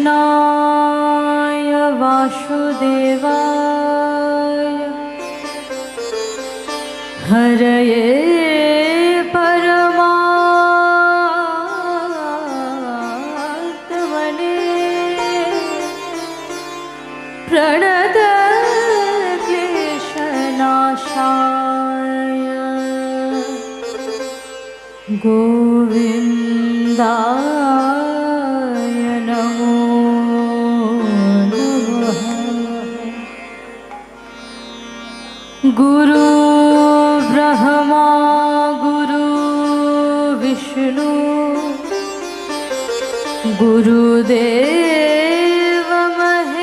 कृष्णाय वासुदेवाय हरये परमात्मने प्रणतक्लेशनाशाय गोविन्दाय नमो नमः। गुरु ब्रह्मा गुरु विष्णु गुरुदेव महेश्वर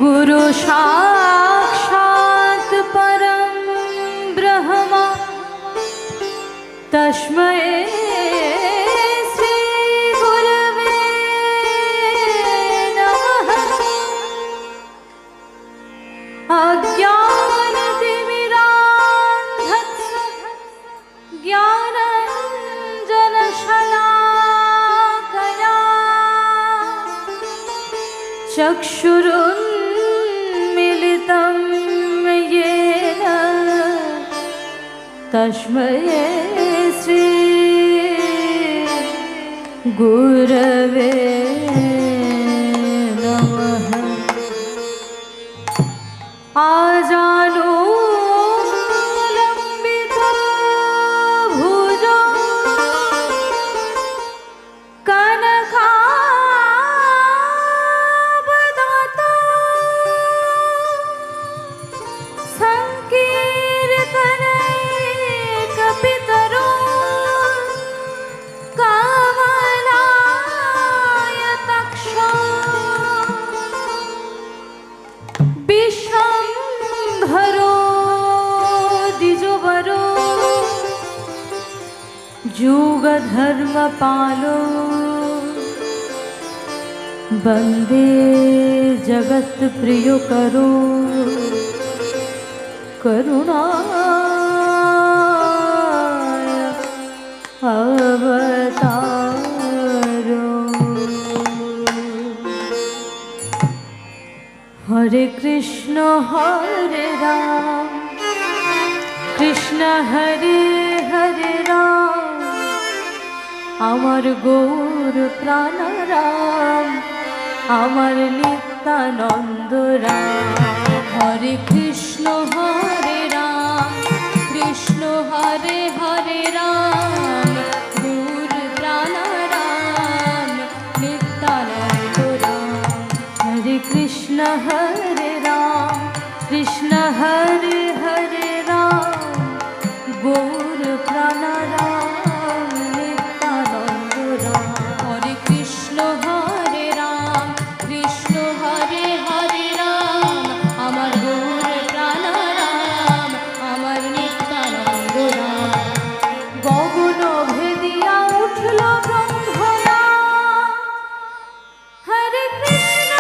गुरु साक्षात् परं ब्रह्म तस्मै श्री गुरवे नमः। अज्ञानतिमिरान्धस्य ज्ञानाञ्जनशलाकया चक्षुरुन्मीलितं येन तस्मै श्री गुरवे नमः। आजानुलम्बितो भुजो कनकावदातो संकीर्तनैकपितरो कमलायताक्षो विश्वम्भरो द्विजवरो युगधर्मपालो वन्दे जगत्प्रियकरो करुणाय अवतारो। हरे कृष्ण कृष्ण हरे हरे राम আমার গৌর প্রাণরাম আমার নিত্যানন্দ রাম। হরে কৃষ্ণ হরে হরে রাম গৌর প্রাণরাম নিত্যানন্দ রাম। হরে কৃষ্ণ রাম কৃষ্ণ হরে হরে রাম গৌর প্রাণরাম নিত্যানন্দ রাম। হরে কৃষ্ণ রাম কৃষ্ণ হরে হরে রাম আমার গৌর প্রাণরাম আমার নিত্যানন্দ রাম। গগন ভেদিয়া উঠল ব্রহ্মনাম হরে কৃষ্ণ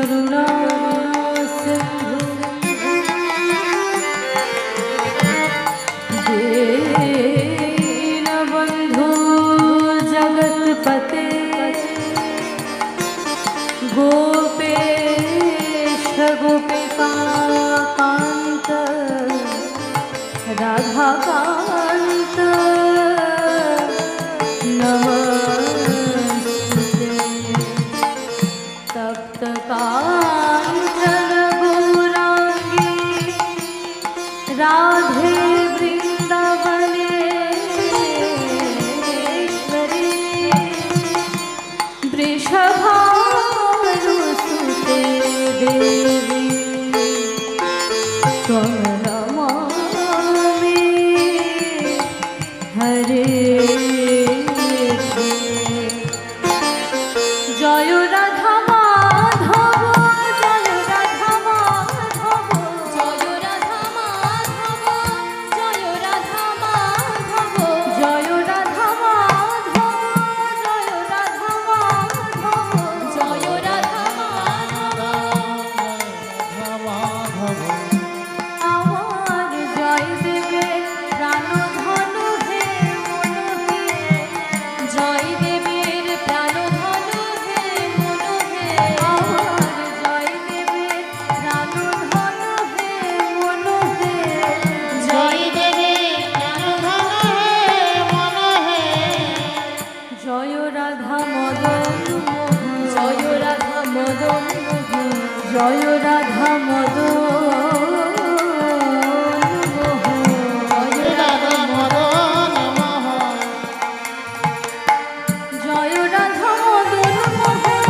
करुणा सिंधु दीनबन्धु जगत्पते गोपेश गोपिकान्त राधाकान्त नमस्ते तप्तकाञ्चन गौराङ्गी राधे वृन्दावनेश्वरी वृषभानुसुते देवी त्वं नमामि हरे जय राधा माधव जय राधा माधव जय राधा माधव जय राधा माधव जय राधा माधव जय राधा माधव जय राधा माधव আমার জয় দেবে প্রাণ ধন হে মন হে জয় দেবের প্রাণ ধন হে মন হে আমার জয় দেবে প্রাণ ধন হে মন হে জয় দেবে প্রাণ ধন হে মন হে জয় রাধা মদন মোহন জয় রাধা মদন মোহন জয় রাধা মদন জয় রাধা মদন মোহন জয় রাধা মদন মোহন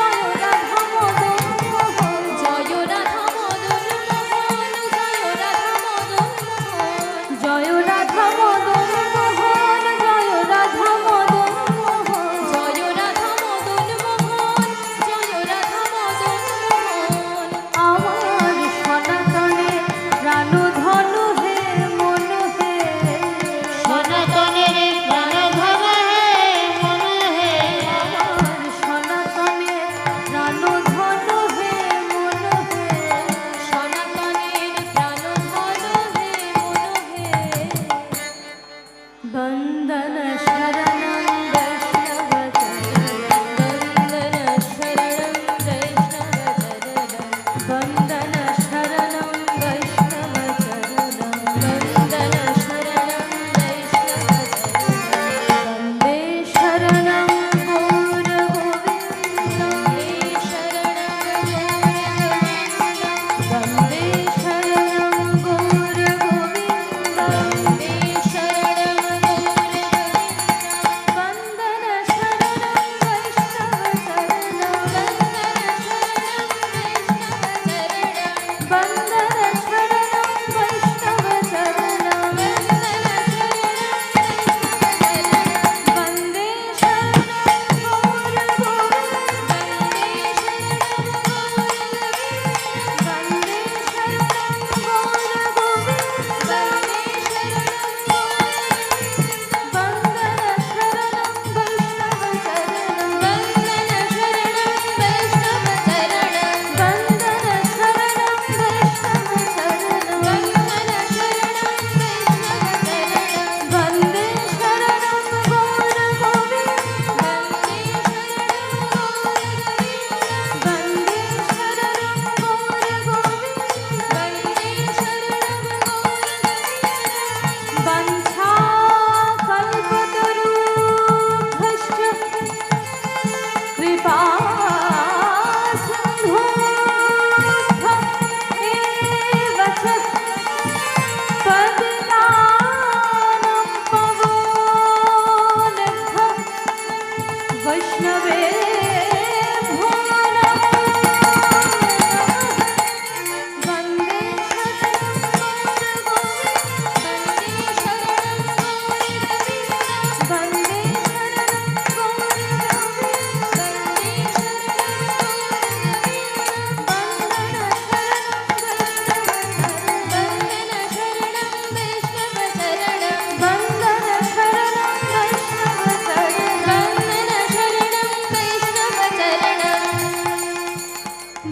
জয় রাধা মদন মোহন জয় রাধা মদন মোহন জয় রাধা মদন মোহন জয় রাধা মদন মোহন জয় রাধা মদন মোহন জয় রাধা মদন মোহন আমার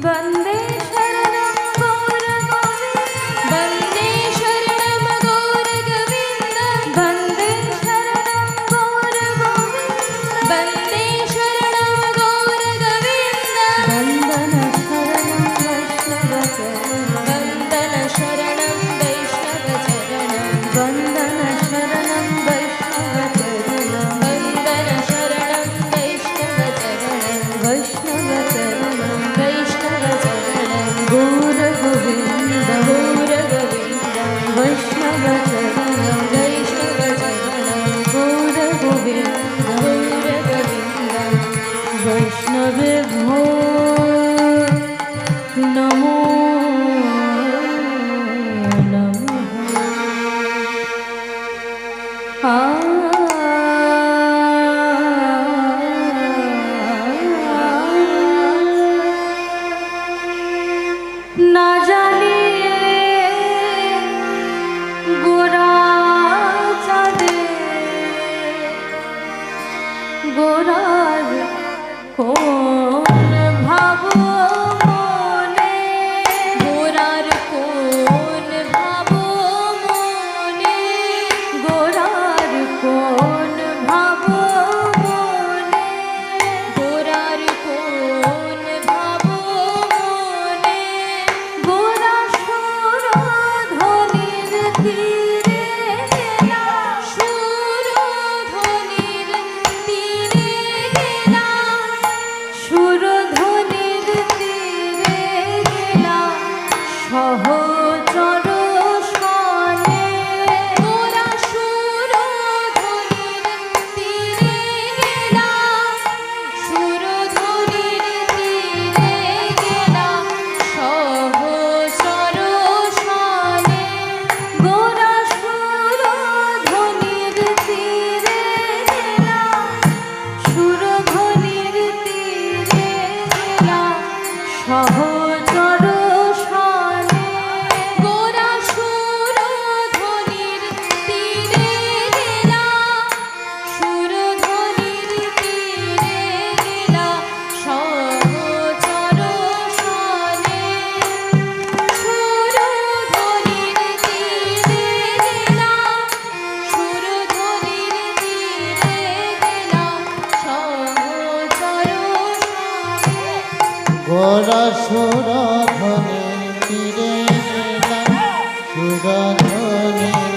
वन्दे शरणं गौरगोविन्दं वन्दे शरणं गौरगोविन्दं वन्दे शरणं गौरगोविन्दं वन्दे शरणं गौरगोविन्दं वन्दन शरणं वैष्णवचरणं वन्दन शरणं वैष्णवचरणं वन्दन शरणं वैष्णवचरणं वैष्णवचरणं वैष्णवचरणं गौरगोविन्द गौरगोविन्द वैष्णवचरणं वैष्णवचरणं गौरगोविन्द गौरगोविन्द वैष्णवेभ्यो नमो ना जानिए गोरा चाँदे गोरार कोन भावो मोने गोरार कोन भावो मोने गोरार कोन भावो मोने गोरार कोन भावो मोने गोरा सुर ध्वनिर तीरे गेला सुर ध्वनिर तीरे गेला सुर ध्वनिर तीरे गेला সহচর সনে গোরা সুর ধ্বনির তীরে গেলা সুর ধ্বনির তীরে গেলা সহচর সনে গোরা সুর ধ্বনির তীরে গেলা সুর ধ্বনির তীরে গেলা সহচর সনে গোরা সুর ধ্বনির তীরে গেলা সুর ধ্বনির তীরে গেলা সহচর সনে সুর ধ্বনির তীরে গেলা সুর ধ্বনির তীরে গেলা সহচর সনে গোরা সুর ধ্বনির তীরে গেলাম সুর ধ্বনি